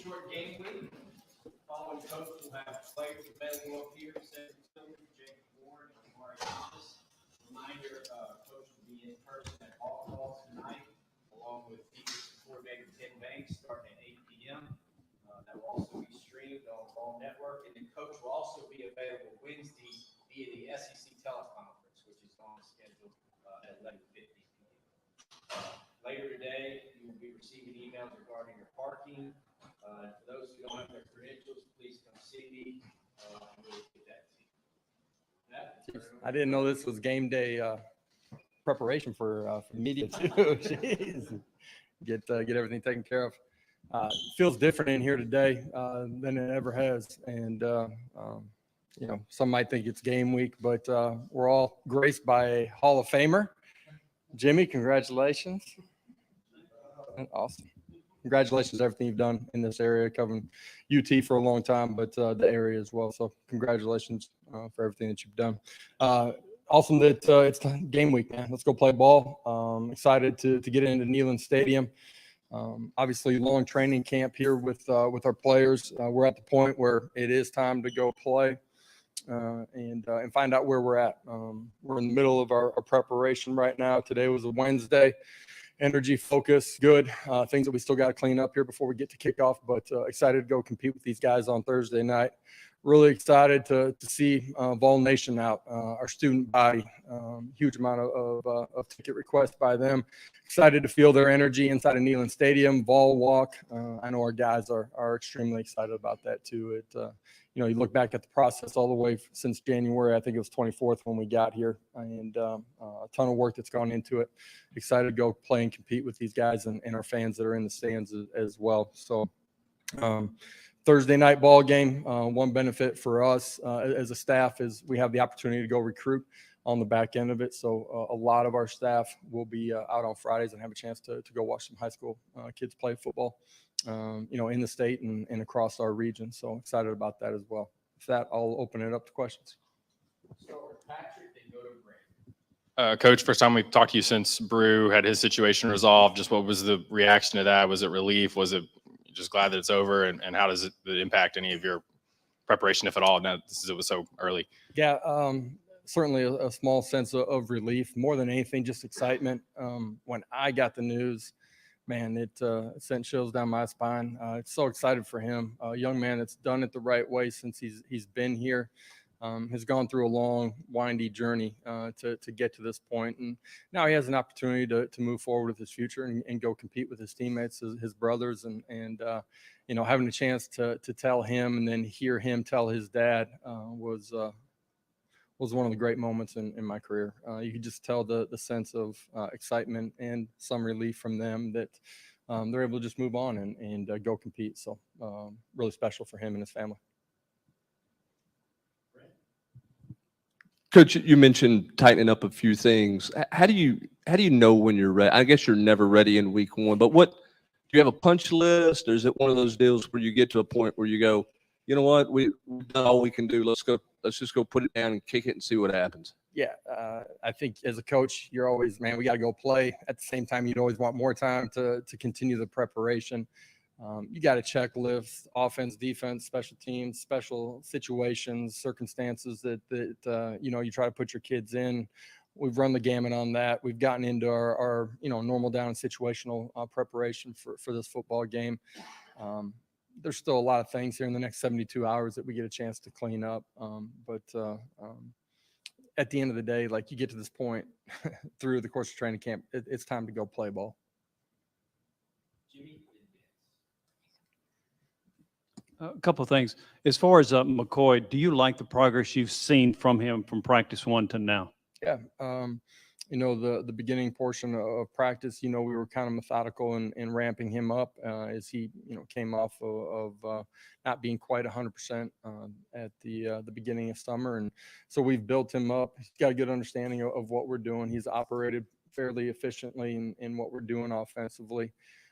Short game week. Following coach will have players available up here. Jake Ward and Readiness. Reminder, coach will be in person at all calls tonight, along with defensive coordinator Tim Banks, starting at 8 p.m. That will also be streamed on Ball Network, and then coach will also be available Wednesday via the SEC teleconference, which is on schedule at 11:50 p.m. Later today, you will be receiving emails regarding your parking. For those who don't have their credentials, please come see me. We'll get that to you. I didn't know this was game day preparation for media too. Jeez. Get everything taken care of. Feels different in here today than it ever has, and some might think it's game week, but we're all graced by a Hall of Famer. Jimmy, congratulations. Awesome. Congratulations on everything you've done in this area, covering UT for a long time, but the area as well. So congratulations for everything that you've done. Awesome that it's game week, man. Let's go play ball. Excited to get into Neyland Stadium. Obviously, long training camp here with our players. We're at the point where it is time to go play and find out where we're at. We're in the middle of our preparation right now. Today was a Wednesday. Energy, focus, good. Things that we still got to clean up here before we get to kickoff, but excited to go compete with these guys on Thursday night. Really excited to see Vol Nation out, our student body. Huge amount of ticket requests by them. Excited to feel their energy inside of Neyland Stadium, Vol Walk. I know our guys are extremely excited about that too. You look back at the process all the way since January. I think it was 24th when we got here, and a ton of work that's gone into it. Excited to go play and compete with these guys and our fans that are in the stands as well. So Thursday night ball game, one benefit for us as a staff is we have the opportunity to go recruit on the back end of it. So a lot of our staff will be out on Fridays and have a chance to go watch some high school kids play football. In the state and across our region. So excited about that as well. With that, I'll open it up to questions. Patrick, then go to Brandon. Coach, first time we've talked to you since Brew had his situation resolved. Just what was the reaction to that? Was it relief? Was it just glad that it's over? And how does it impact any of your preparation, if at all, now since it was so early? Yeah, certainly a small sense of relief. More than anything, just excitement. When I got the news, man, it sent chills down my spine. It's so excited for him. A young man that's done it the right way since he's been here, has gone through a long, windy journey to get to this point. And now he has an opportunity to move forward with his future and go compete with his teammates, his brothers, and having a chance to tell him and then hear him tell his dad was one of the great moments in my career. You could just tell the sense of excitement and some relief from them that they're able to just move on and go compete. So really special for him and his family. Coach, you mentioned tightening up a few things. How do you know when you're ready? I guess you're never ready in week one, but do you have a punch list, or is it one of those deals where you get to a point where you go, you know what, we've done all we can do. Let's just go put it down and kick it and see what happens. Yeah, I think as a coach, you're always, man, we got to go play. At the same time, you'd always want more time to continue the preparation. You got a checklist: offense, defense, special teams, special situations, circumstances that you try to put your kids in. We've run the gamut on that. We've gotten into our normal down and situational preparation for this football game. There's still a lot of things here in the next 72 hours that we get a chance to clean up. But at the end of the day, like, you get to this point through the course of training camp, it's time to go play ball. Jimmy. A couple of things. As far as McCoy, do you like the progress you've seen from him from practice one to now? Yeah. The beginning portion of practice, we were kind of methodical in ramping him up as he, came off of not being quite 100% at the beginning of summer. And so we've built him up. He's got a good understanding of what we're doing. He's operated fairly efficiently in what we're doing offensively.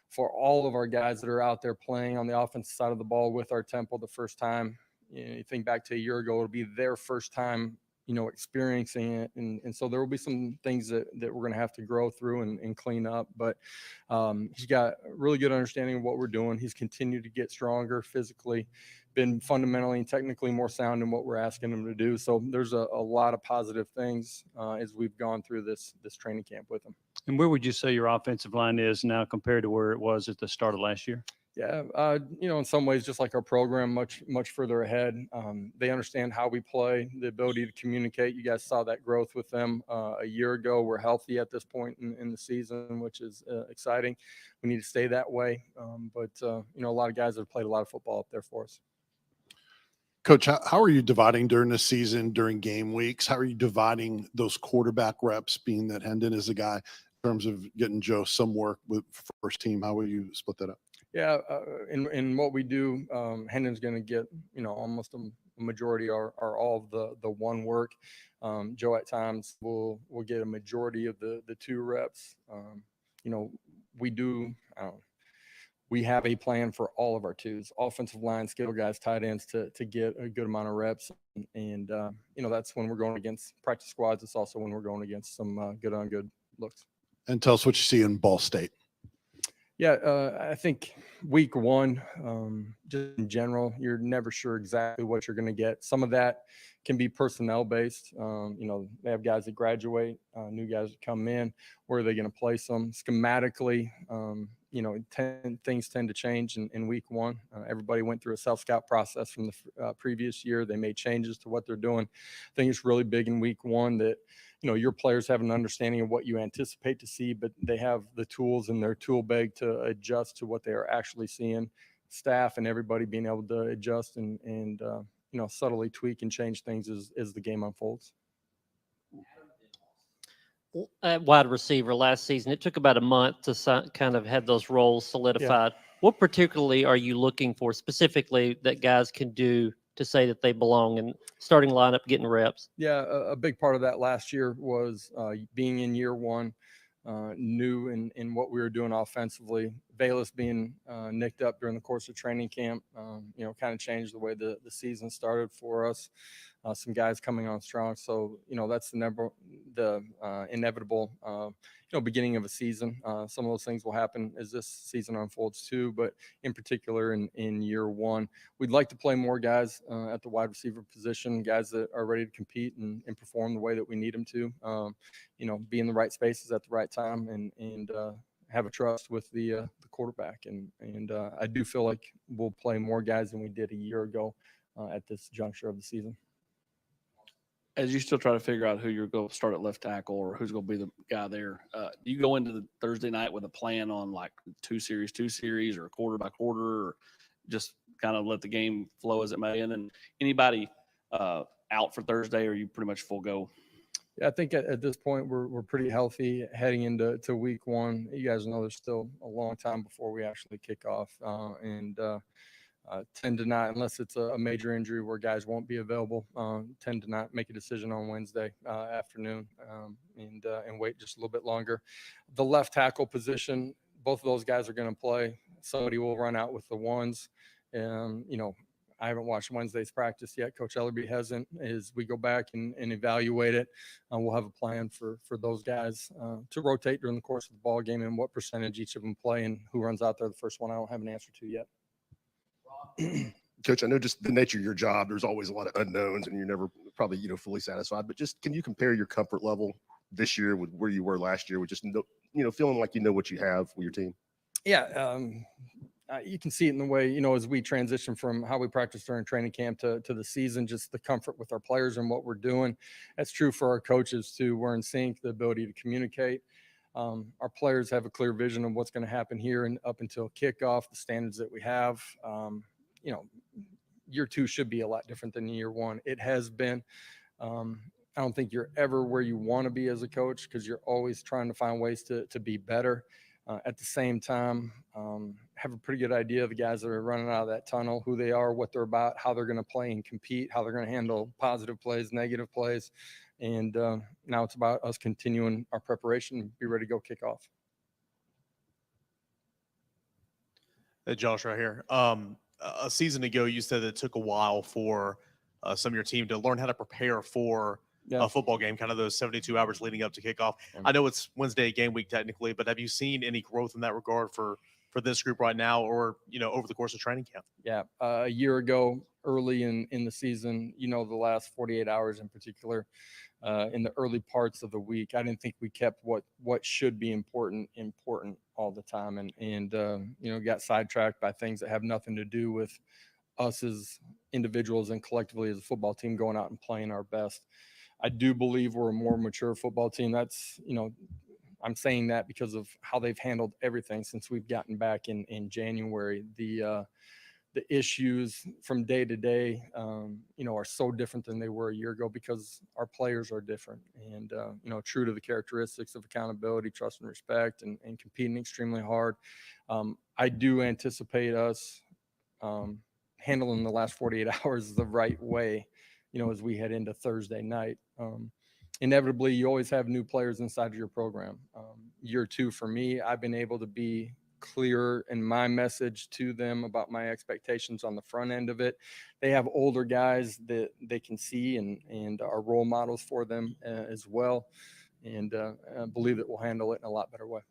For all of our guys that are out there playing on the offensive side of the ball with our tempo the first time, you think back to a year ago, it'll be their first time, experiencing it. And so there will be some things that we're going to have to grow through and clean up. But he's got a really good understanding of what we're doing. He's continued to get stronger physically, been fundamentally and technically more sound in what we're asking him to do. So there's a lot of positive things as we've gone through this training camp with him. And where would you say your offensive line is now compared to where it was at the start of last year? Yeah, in some ways, just like our program, much further ahead. They understand how we play, the ability to communicate. You guys saw that growth with them a year ago. We're healthy at this point in the season, which is exciting. We need to stay that way. But a lot of guys have played a lot of football up there for us. Coach, how are you dividing during the season, during game weeks? How are you dividing those quarterback reps, being that Hendon is a guy, in terms of getting Joe some work with first team? How will you split that up? Yeah, in what we do, Hendon's going to get, almost a majority or all of the one work. Joe at times will get a majority of the two reps. We have a plan for all of our twos, offensive line, skill guys, tight ends to get a good amount of reps. And that's when we're going against practice squads. It's also when we're going against some good on good looks. And tell us what you see in Ball State. Yeah, I think week one, just in general, you're never sure exactly what you're going to get. Some of that can be personnel based. They have guys that graduate, new guys that come in. Where are they going to place them? Schematically, things tend to change in week one. Everybody went through a self-scout process from the previous year. They made changes to what they're doing. I think it's really big in week one that your players have an understanding of what you anticipate to see, but they have the tools in their tool bag to adjust to what they are actually seeing. Staff and everybody being able to adjust and subtly tweak and change things as the game unfolds. At wide receiver last season, it took about a month to kind of have those roles solidified. Yeah. What particularly are you looking for specifically that guys can do to say that they belong in starting lineup, getting reps? Yeah, a big part of that last year was being in year one, new in what we were doing offensively. Bayless being nicked up during the course of training camp, kind of changed the way the season started for us. Some guys coming on strong. So, that's the inevitable, beginning of a season. Some of those things will happen as this season unfolds too, but in particular in year one, we'd like to play more guys at the wide receiver position, guys that are ready to compete and perform the way that we need them to, be in the right spaces at the right time and have a trust with the quarterback. And I do feel like we'll play more guys than we did a year ago at this juncture of the season. As you still try to figure out who you're going to start at left tackle or who's going to be the guy there, do you go into the Thursday night with a plan on like two series or quarter by quarter, or just kind of let the game flow as it may? And then anybody out for Thursday, or are you pretty much full go? Yeah, I think at this point we're pretty healthy heading into week one. You guys know there's still a long time before we actually kick off, and tend to not, unless it's a major injury where guys won't be available, tend to not make a decision on Wednesday afternoon and wait just a little bit longer. The left tackle position, both of those guys are going to play. Somebody will run out with the ones. I haven't watched Wednesday's practice yet. Coach Ellerby hasn't. As we go back and evaluate it, we'll have a plan for those guys to rotate during the course of the ball game and what percentage each of them play and who runs out there the first one. I don't have an answer to yet. Coach, I know just the nature of your job, there's always a lot of unknowns and you're never probably, fully satisfied, but just, can you compare your comfort level this year with where you were last year with just, feeling like what you have with your team? Yeah. You can see it in the way, as we transition from how we practice during training camp to the season, just the comfort with our players and what we're doing. That's true for our coaches too. We're in sync, the ability to communicate. Our players have a clear vision of what's going to happen here and up until kickoff, the standards that we have. Year two should be a lot different than year one. It has been. I don't think you're ever where you want to be as a coach because you're always trying to find ways to be better. At the same time, have a pretty good idea of the guys that are running out of that tunnel, who they are, what they're about, how they're going to play and compete, how they're going to handle positive plays, negative plays. And now it's about us continuing our preparation and be ready to go kick off. Josh, right here. A season ago, you said it took a while for some of your team to learn how to prepare for Yeah. a football game, kind of those 72 hours leading up to kickoff. Yeah. I know it's Wednesday game week technically, but have you seen any growth in that regard for this group right now, or over the course of training camp? Yeah, a year ago, early in the season, the last 48 hours in particular, in the early parts of the week, I didn't think we kept what should be important all the time, and got sidetracked by things that have nothing to do with us as individuals and collectively as a football team going out and playing our best. I do believe we're a more mature football team. That's, I'm saying that because of how they've handled everything since we've gotten back in January. The issues from day to day, are so different than they were a year ago because our players are different and, true to the characteristics of accountability, trust and respect, and competing extremely hard. I do anticipate us handling the last 48 hours the right way, as we head into Thursday night. Inevitably, you always have new players inside of your program. Year two for me, I've been able to be clear in my message to them about my expectations on the front end of it. They have older guys that they can see and are role models for them as well. And I believe that we'll handle it in a lot better way.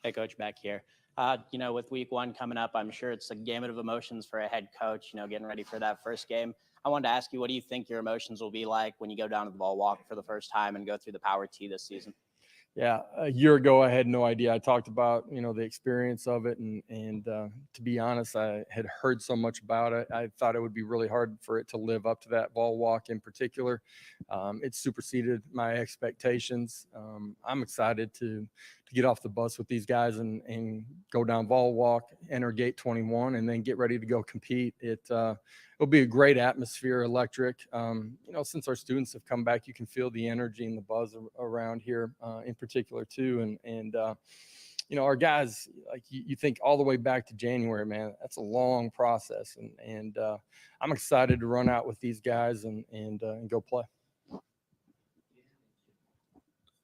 Hey, Coach, back here. With week one coming up, I'm sure it's a gamut of emotions for a head coach, getting ready for that first game. I wanted to ask you, what do you think your emotions will be like when you go down to the ball walk for the first time and go through the Power T this season? Yeah, a year ago, I had no idea. I talked about, the experience of it. And to be honest, I had heard so much about it. I thought it would be really hard for it to live up to that ball walk in particular. It superseded my expectations. I'm excited to get off the bus with these guys and go down ball walk, enter gate 21, and then get ready to go compete. It'll be a great atmosphere, electric. Since our students have come back, you can feel the energy and the buzz around here in particular too. And our guys, like you think all the way back to January, man, that's a long process. And I'm excited to run out with these guys and go play.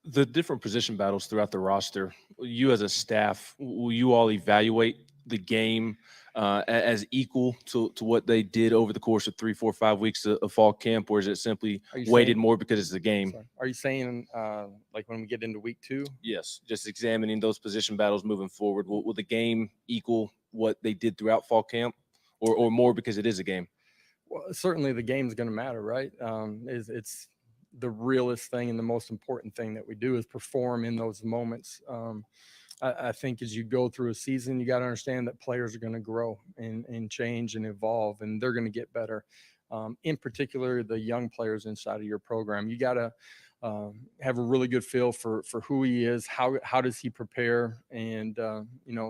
The different position battles throughout the roster, you as a staff, will you all evaluate the game as equal to what they did over the course of 3, 4, 5 weeks of fall camp, or is it simply weighted more because it's a game? Sorry. Are you saying like when we get into week 2? Yes, just examining those position battles moving forward. Will the game equal what they did throughout fall camp, or more because it is a game? Well, certainly the game is going to matter, right? It's the realest thing and the most important thing that we do is perform in those moments. I think as you go through a season, you got to understand that players are going to grow and change and evolve, and they're going to get better. In particular, the young players inside of your program, you got to have a really good feel for who he is, how does he prepare, and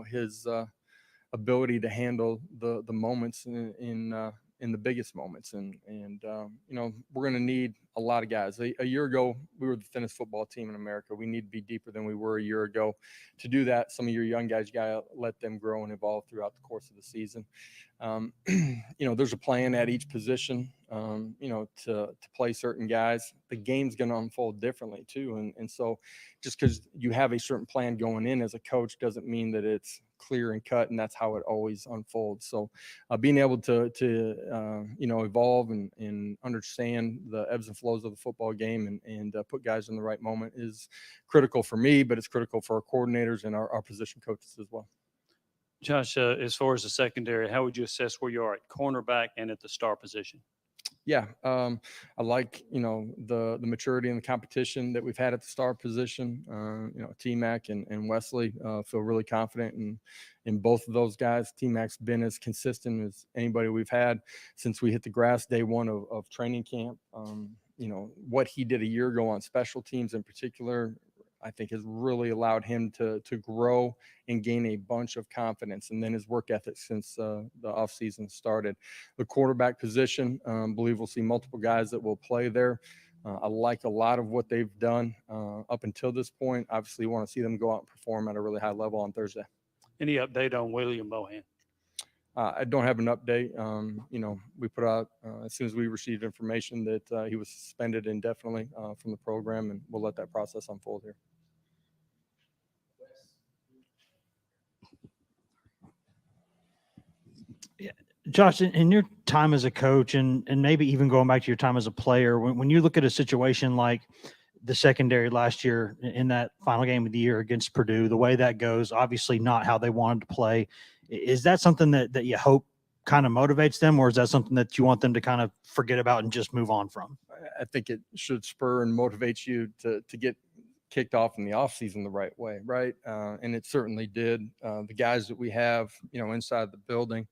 his ability to handle the moments in the biggest moments. And we're going to need a lot of guys. A year ago, we were the thinnest football team in America. We need to be deeper than we were a year ago. To do that, some of your young guys, you got to let them grow and evolve throughout the course of the season. There's a plan at each position, to play certain guys. The game's going to unfold differently too. And so just because you have a certain plan going in as a coach doesn't mean that it's clear and cut, and that's how it always unfolds. So being able to evolve and understand the ebbs and flows of the football game and put guys in the right moment is critical for me, but it's critical for our coordinators and our position coaches as well. Josh, as far as the secondary, how would you assess where you are at cornerback and at the star position? Yeah, I like, the maturity and the competition that we've had at the star position. T-Mac and Wesley feel really confident in both of those guys. T-Mac's been as consistent as anybody we've had since we hit the grass day one of training camp. What he did a year ago on special teams in particular, I think has really allowed him to grow and gain a bunch of confidence. And then his work ethic since the offseason started. The quarterback position, believe we'll see multiple guys that will play there. I like a lot of what they've done up until this point. Obviously, want to see them go out and perform at a really high level on Thursday. Any update on William Bohan? I don't have an update. We put out as soon as we received information that he was suspended indefinitely from the program, and we'll let that process unfold here. Josh, in your time as a coach and maybe even going back to your time as a player, when you look at a situation like the secondary last year in that final game of the year against Purdue, the way that goes, obviously not how they wanted to play. Is that something that you hope kind of motivates them, or is that something that you want them to kind of forget about and just move on from? I think it should spur and motivate you to get kicked off in the offseason the right way, right? And it certainly did. The guys that we have, inside the building,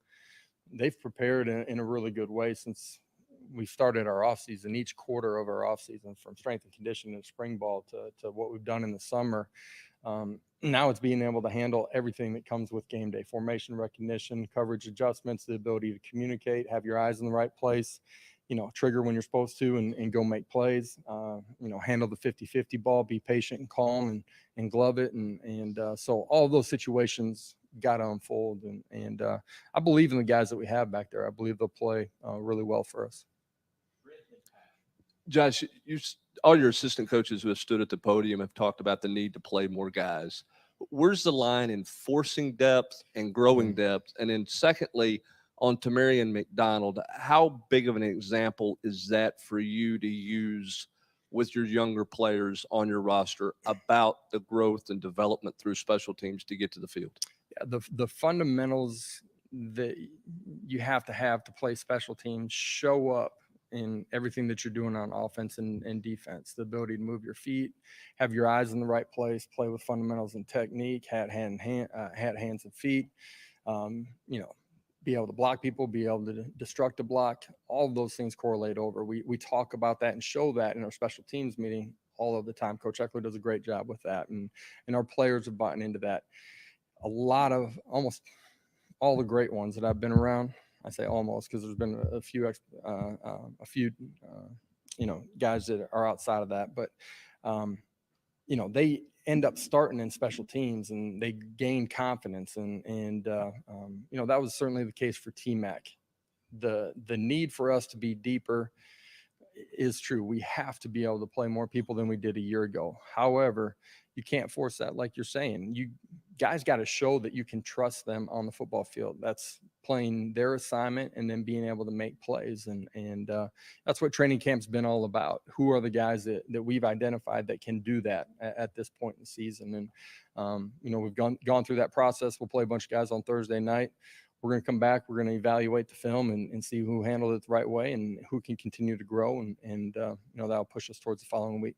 they've prepared in a really good way since we started our offseason. Each quarter of our offseason, from strength and conditioning and spring ball to what we've done in the summer. Now it's being able to handle everything that comes with game day: formation recognition, coverage adjustments, the ability to communicate, have your eyes in the right place, trigger when you're supposed to and go make plays, handle the 50-50 ball, be patient and calm and glove it. And so all of those situations got to unfold. And I believe in the guys that we have back there. I believe they'll play really well for us. Josh, all your assistant coaches who have stood at the podium have talked about the need to play more guys. Where's the line in forcing depth and growing depth? And then secondly, on Tamarian McDonald, how big of an example is that for you to use with your younger players on your roster about the growth and development through special teams to get to the field? Yeah, the fundamentals that you have to play special teams show up in everything that you're doing on offense and defense. The ability to move your feet, have your eyes in the right place, play with fundamentals and technique, hands and feet, be able to block people, be able to destruct a block. All of those things correlate over. We talk about that and show that in our special teams meeting all of the time. Coach Eckler does a great job with that, and our players have bought into that. Almost all the great ones that I've been around, I say almost because there's been a few guys that are outside of that, but they end up starting in special teams and they gain confidence, and that was certainly the case for T-Mac. The need for us to be deeper is true. We have to be able to play more people than we did a year ago. However, you can't force that, like you're saying. You guys got to show that you can trust them on the football field. That's playing their assignment and then being able to make plays. And that's what training camp's been all about. Who are the guys that we've identified that can do that at this point in the season? And, we've gone through that process. We'll play a bunch of guys on Thursday night. We're going to come back. We're going to evaluate the film and see who handled it the right way and who can continue to grow. And that'll push us towards the following week.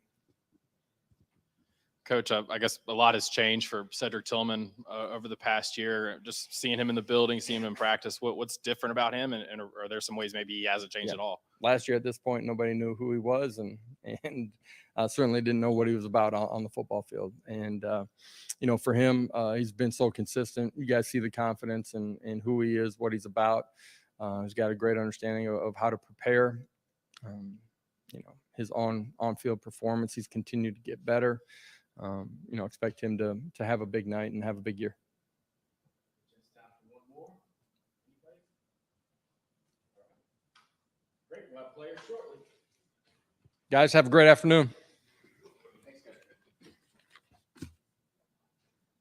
Coach, I guess a lot has changed for Cedric Tillman over the past year. Just seeing him in the building, seeing him in practice, what's different about him? And are there some ways maybe he hasn't changed at all? Last year at this point, nobody knew who he was and certainly didn't know what he was about on the football field. And, for him, he's been so consistent. You guys see the confidence in who he is, what he's about. He's got a great understanding of how to prepare. His on-field performance, he's continued to get better. Expect him to have a big night and have a big year. Great, we'll have players shortly. Guys, have a great afternoon.